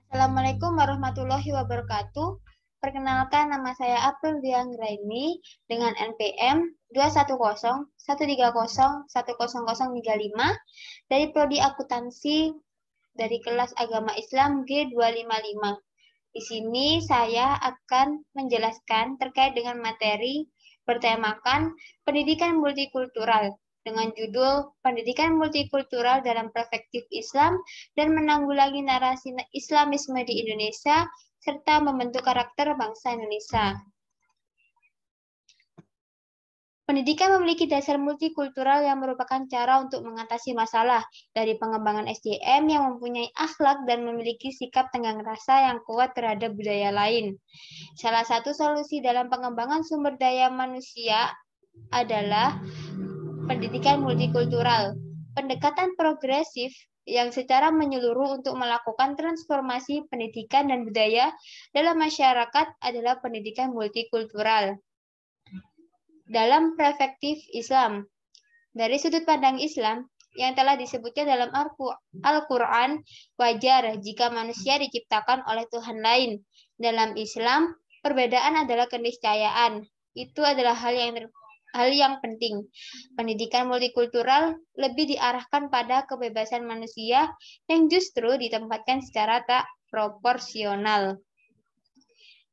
Assalamualaikum warahmatullahi wabarakatuh. Perkenalkan, nama saya April Dianggraini dengan NPM 21013010035 dari Prodi Akuntansi dari kelas Agama Islam G255. Di sini saya akan menjelaskan terkait dengan materi bertemakan pendidikan multikultural dengan judul Pendidikan Multikultural dalam Perspektif Islam dan Menanggulangi Narasi Islamisme di Indonesia serta membentuk karakter bangsa Indonesia. Pendidikan memiliki dasar multikultural yang merupakan cara untuk mengatasi masalah dari pengembangan SDM yang mempunyai akhlak dan memiliki sikap tenggang rasa yang kuat terhadap budaya lain. Salah satu solusi dalam pengembangan sumber daya manusia adalah pendidikan multikultural. Pendekatan progresif yang secara menyeluruh untuk melakukan transformasi pendidikan dan budaya dalam masyarakat adalah pendidikan multikultural. Dalam perspektif Islam, dari sudut pandang Islam yang telah disebutkan dalam Al-Quran, wajar jika manusia diciptakan oleh Tuhan lain. Dalam Islam, perbedaan adalah keniscayaan. Itu adalah hal yang penting. Pendidikan multikultural lebih diarahkan pada kebebasan manusia yang justru ditempatkan secara tak proporsional.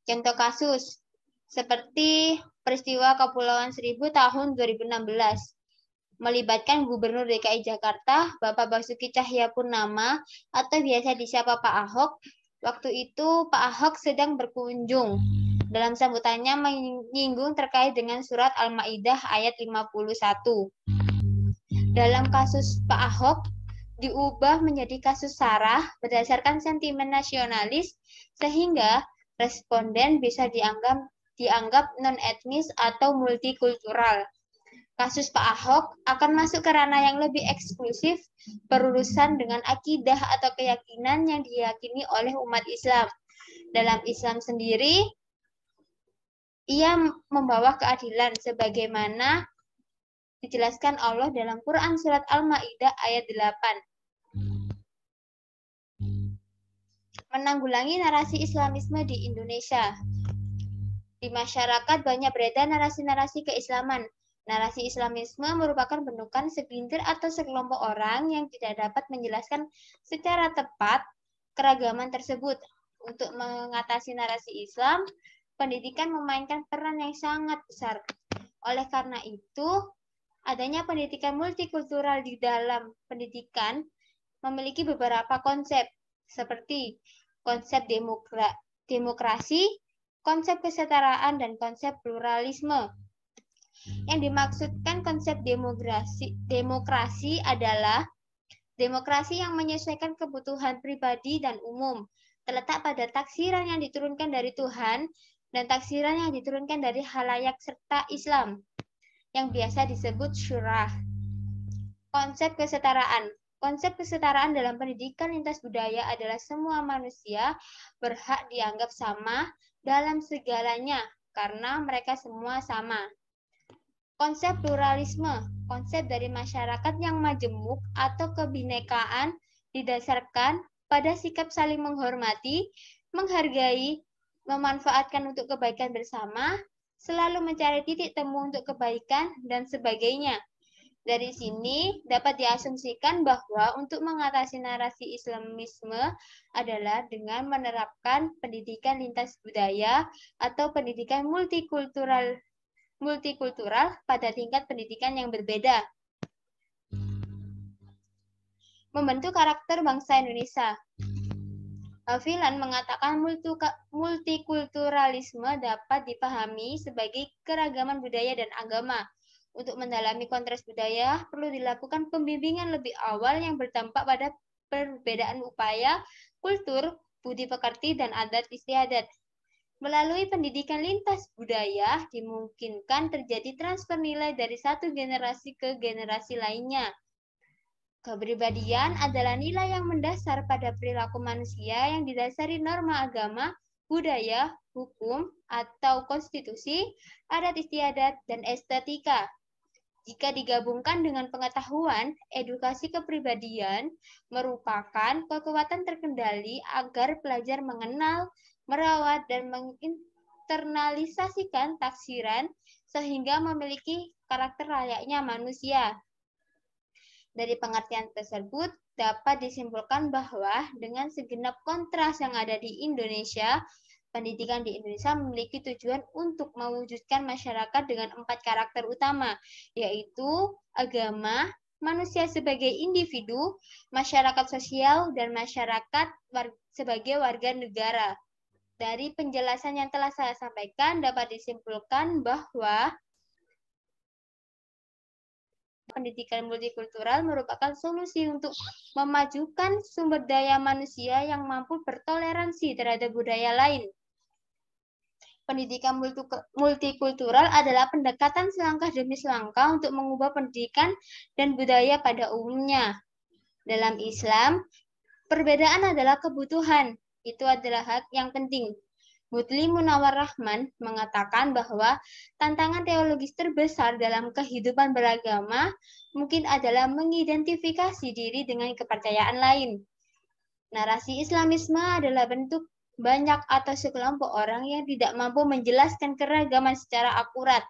Contoh kasus, seperti peristiwa Kepulauan Seribu tahun 2016, melibatkan Gubernur DKI Jakarta, Bapak Basuki Cahayapurnama, atau biasa disapa Pak Ahok. Waktu itu Pak Ahok sedang berkunjung. Dalam sambutannya menyinggung terkait dengan surat Al-Maidah ayat 51. Dalam kasus Pak Ahok, diubah menjadi kasus SARA berdasarkan sentimen nasionalis, sehingga responden bisa dianggap non-etnis atau multikultural. Kasus Pak Ahok akan masuk ke ranah yang lebih eksklusif, berurusan dengan akidah atau keyakinan yang diyakini oleh umat Islam. Dalam Islam sendiri, ia membawa keadilan sebagaimana dijelaskan Allah dalam Quran surat Al-Maidah ayat 8. Menanggulangi narasi Islamisme di Indonesia. Di masyarakat banyak beredar narasi-narasi keislaman. Narasi Islamisme merupakan bentukan segelintir atau sekelompok orang yang tidak dapat menjelaskan secara tepat keragaman tersebut. Untuk mengatasi narasi Islam, pendidikan memainkan peran yang sangat besar. Oleh karena itu, adanya pendidikan multikultural di dalam pendidikan memiliki beberapa konsep, seperti konsep demokrasi, konsep kesetaraan, dan konsep pluralisme. Yang dimaksudkan konsep demokrasi adalah demokrasi yang menyesuaikan kebutuhan pribadi dan umum, terletak pada taksiran yang diturunkan dari Tuhan dan taksiran yang diturunkan dari halayak serta Islam, yang biasa disebut syurah. Konsep kesetaraan. Konsep kesetaraan dalam pendidikan lintas budaya adalah semua manusia berhak dianggap sama dalam segalanya karena mereka semua sama. Konsep pluralisme, konsep dari masyarakat yang majemuk atau kebinekaan didasarkan pada sikap saling menghormati, menghargai, memanfaatkan untuk kebaikan bersama, selalu mencari titik temu untuk kebaikan, dan sebagainya. Dari sini dapat diasumsikan bahwa untuk mengatasi narasi Islamisme adalah dengan menerapkan pendidikan lintas budaya atau pendidikan multikultural pada tingkat pendidikan yang berbeda. Membentuk karakter bangsa Indonesia. Haviland mengatakan multikulturalisme dapat dipahami sebagai keragaman budaya dan agama. Untuk mendalami kontras budaya, perlu dilakukan pembimbingan lebih awal yang berdampak pada perbedaan upaya, kultur, budi pekerti, dan adat istiadat. Melalui pendidikan lintas budaya, dimungkinkan terjadi transfer nilai dari satu generasi ke generasi lainnya. Kepribadian adalah nilai yang mendasar pada perilaku manusia yang didasari norma agama, budaya, hukum, atau konstitusi, adat istiadat, dan estetika. Jika digabungkan dengan pengetahuan, edukasi kepribadian merupakan kekuatan terkendali agar pelajar mengenal, merawat, dan menginternalisasikan taksiran sehingga memiliki karakter layaknya manusia. Dari pengertian tersebut, dapat disimpulkan bahwa dengan segenap kontras yang ada di Indonesia, pendidikan di Indonesia memiliki tujuan untuk mewujudkan masyarakat dengan 4 karakter utama, yaitu agama, manusia sebagai individu, masyarakat sosial, dan masyarakat sebagai warga negara. Dari penjelasan yang telah saya sampaikan, dapat disimpulkan bahwa pendidikan multikultural merupakan solusi untuk memajukan sumber daya manusia yang mampu bertoleransi terhadap budaya lain. Pendidikan multikultural adalah pendekatan selangkah demi selangkah untuk mengubah pendidikan dan budaya pada umumnya. Dalam Islam, perbedaan adalah kebutuhan. Itu adalah hak yang penting. Mutli Munawar Rahman mengatakan bahwa tantangan teologis terbesar dalam kehidupan beragama mungkin adalah mengidentifikasi diri dengan kepercayaan lain. Narasi Islamisme adalah bentuk banyak atau sekelompok orang yang tidak mampu menjelaskan keragaman secara akurat.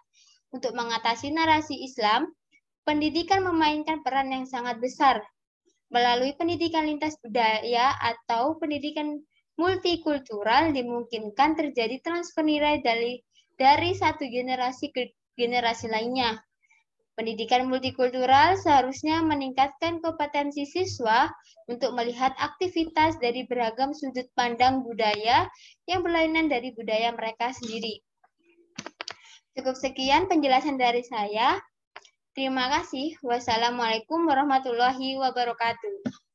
Untuk mengatasi narasi Islam, pendidikan memainkan peran yang sangat besar. Melalui pendidikan lintas budaya atau pendidikan multikultural dimungkinkan terjadi transfer nilai dari satu generasi ke generasi lainnya. Pendidikan multikultural seharusnya meningkatkan kompetensi siswa untuk melihat aktivitas dari beragam sudut pandang budaya yang berlainan dari budaya mereka sendiri. Cukup sekian penjelasan dari saya. Terima kasih. Wassalamualaikum warahmatullahi wabarakatuh.